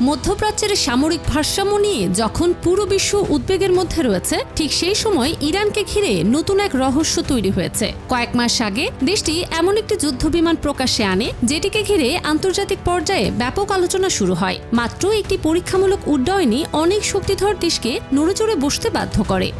মধ্যপ্রাচ্যের সামরিক ভারসাম্য নিয়ে যখন পুরো বিশ্ব উদ্বেগের মধ্যে রয়েছে, ঠিক সেই সময় ইরানকে ঘিরে নতুন এক রহস্য তৈরি হয়েছে। কয়েক মাস আগে দেশটি এমন একটি যুদ্ধবিমান প্রকাশ্যে আনে যেটিকে ঘিরে আন্তর্জাতিক পর্যায়ে ব্যাপক আলোচনা শুরু হয়। মাত্র একটি পরীক্ষামূলক উড্ডয়নই অনেক শক্তিধর দেশকে নড়েচড়ে বসতে বাধ্য করে।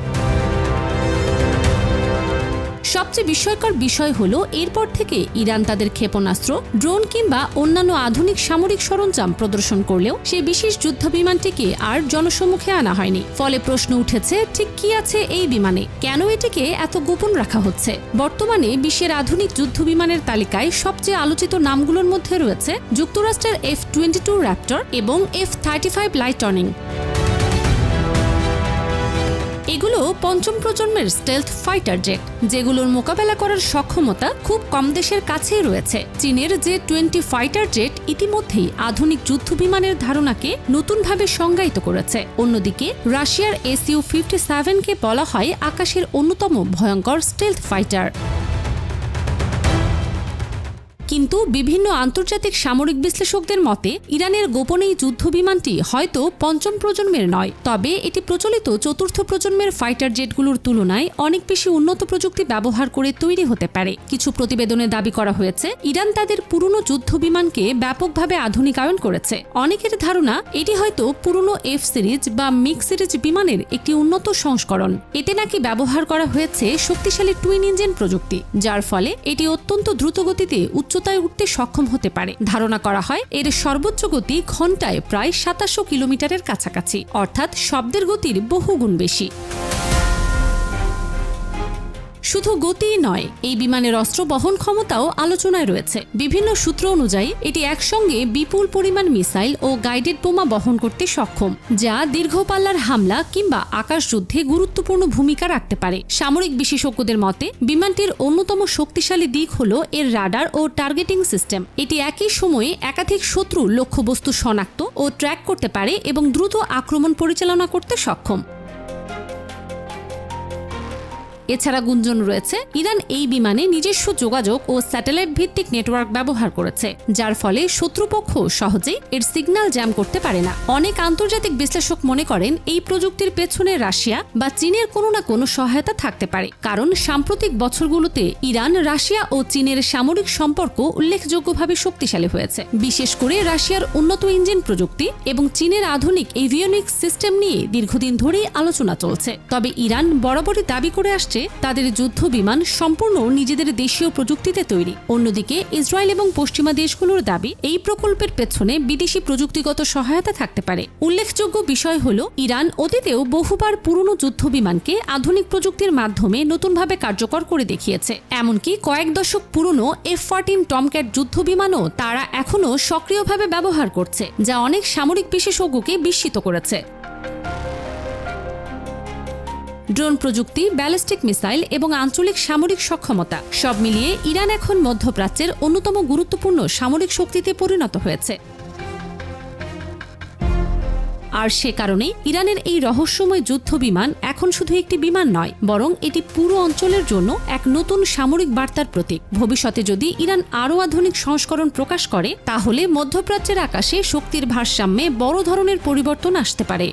সবচেয়ে বিস্ময়কর বিষয় হলো এরপর থেকে ইরান তাদের ক্ষেপণাস্ত্র, ড্রোন কিংবা অন্যান্য আধুনিক সামরিক সরঞ্জাম প্রদর্শন করলেও সেই বিশেষ যুদ্ধবিমানটিকে আর জনসম্মুখে আনা হয়নি। ফলে প্রশ্ন উঠেছে, ঠিক কি আছে এই বিমানে, কেন এটিকে এত গোপন রাখা হচ্ছে? বর্তমানে বিশ্বের আধুনিক যুদ্ধবিমানের তালিকায় সবচেয়ে আলোচিত নামগুলোর মধ্যে রয়েছে যুক্তরাষ্ট্রের F-22 র্যাপটর এবং F-35 লাইটনিং। এগুলো পঞ্চম প্রজন্মের স্টেলথ ফাইটার জেট, যেগুলোর মোকাবেলা করার সক্ষমতা খুব কম দেশের কাছেই রয়েছে। চীনের J-20 ফাইটার জেট ইতিমধ্যেই আধুনিক যুদ্ধবিমানের ধারণাকে নতুনভাবে সংজ্ঞায়িত করেছে। অন্যদিকে রাশিয়ার Su-57 কে বলা হয় আকাশের অন্যতম ভয়ঙ্কর স্টেলথ ফাইটার। কিন্তু বিভিন্ন আন্তর্জাতিক সামরিক বিশ্লেষকদের মতে ইরানের গোপন এই যুদ্ধবিমানটি হয়তো পঞ্চম প্রজন্মের নয়, তবে এটি প্রচলিত চতুর্থ প্রজন্মের ফাইটার জেটগুলোর তুলনায় অনেক বেশি উন্নত প্রযুক্তি ব্যবহার করে তৈরি হতে পারে। কিছু প্রতিবেদনে দাবি করা হয়েছে ইরান তাদের পুরনো যুদ্ধবিমানকে ব্যাপকভাবে আধুনিকায়ন করেছে। অনেকের ধারণা এটি হয়তো পুরনো F সিরিজ বা মিগ সিরিজ বিমানের একটি উন্নত সংস্করণ। এতে নাকি ব্যবহার করা হয়েছে শক্তিশালী টুইন ইঞ্জিন প্রযুক্তি, যার ফলে এটি অত্যন্ত দ্রুতগতিতে উচ্চতায় উঠতে সক্ষম হতে পারে। ধারণা করা হয় এর সর্বোচ্চ গতি ঘন্টায় প্রায় 2700 কিলোমিটারের কাছাকাছি, অর্থাৎ শব্দের গতির বহুগুণ বেশি। শুধু গতিই নয়, এই বিমানের অস্ত্র বহন ক্ষমতাও আলোচনায় রয়েছে। বিভিন্ন সূত্র অনুযায়ী এটি একসঙ্গে বিপুল পরিমাণ মিসাইল ও গাইডেড বোমা বহন করতে সক্ষম, যা দীর্ঘ পাল্লার হামলা কিংবা আকাশযুদ্ধে গুরুত্বপূর্ণ ভূমিকা রাখতে পারে। সামরিক বিশেষজ্ঞদের মতে বিমানটির অন্যতম শক্তিশালী দিক হল এর রাডার ও টার্গেটিং সিস্টেম। এটি একই সময়ে একাধিক শত্রু লক্ষ্যবস্তু শনাক্ত ও ট্র্যাক করতে পারে এবং দ্রুত আক্রমণ পরিচালনা করতে সক্ষম। এছাড়া গুঞ্জন রয়েছে ইরান এই বিমানে নিজস্ব যোগাযোগ ও স্যাটেলাইট ভিত্তিক নেটওয়ার্ক ব্যবহার করেছে, যার ফলে শত্রুপক্ষ সহজেই এর সিগন্যাল জ্যাম করতে পারে না। অনেক আন্তর্জাতিক বিশ্লেষক মনে করেন এই প্রযুক্তির পেছনে রাশিয়া বা চীনের কোনো না কোনো সহায়তা থাকতে পারে, কারণ সাম্প্রতিক বছরগুলোতে ইরান, রাশিয়া ও চীনের সামরিক সম্পর্ক উল্লেখযোগ্যভাবে শক্তিশালী হয়েছে। বিশেষ করে রাশিয়ার উন্নত ইঞ্জিন প্রযুক্তি এবং চীনের আধুনিক এভিওনিক্স সিস্টেম নিয়ে দীর্ঘদিন ধরেই আলোচনা চলছে। তবে ইরান বরাবরই দাবি করে আসছে তাদের যুদ্ধ বিমান সম্পূর্ণ নিজেদের দেশীয় প্রযুক্তিতে তৈরি। অন্যদিকে ইসরায়েল এবং পশ্চিমা দেশগুলোর দাবি এই প্রকল্পের পেছনে বিদেশি প্রযুক্তিগত সহায়তা থাকতে পারে। উল্লেখযোগ্য বিষয় হল ইরান অতীতেও বহুবার পুরনো যুদ্ধ বিমানকে আধুনিক প্রযুক্তির মাধ্যমে নতুনভাবে কার্যকর করে দেখিয়েছে। এমনকি কয়েক দশক পুরনো F-14 টমক্যাট যুদ্ধ বিমানও তারা এখনও সক্রিয়ভাবে ব্যবহার করছে, যা অনেক সামরিক বিশেষজ্ঞকে বিস্মিত করেছে। ড্রোন প্রযুক্তি, ব্যালিস্টিক মিসাইল এবং আঞ্চলিক সামরিক সক্ষমতা সব মিলিয়ে ইরান এখন মধ্যপ্রাচ্যের অন্যতম গুরুত্বপূর্ণ সামরিক শক্তিতে পরিণত হয়েছে। আর সে কারণেই ইরানের এই রহস্যময় যুদ্ধ বিমান এখন শুধু একটি বিমান নয়, বরং এটি পুরো অঞ্চলের জন্য এক নতুন সামরিক বার্তার প্রতীক। ভবিষ্যতে যদি ইরান আরও আধুনিক সংস্করণ প্রকাশ করে, তাহলে মধ্যপ্রাচ্যের আকাশে শক্তির ভারসাম্যে বড় ধরনের পরিবর্তন আসতে পারে।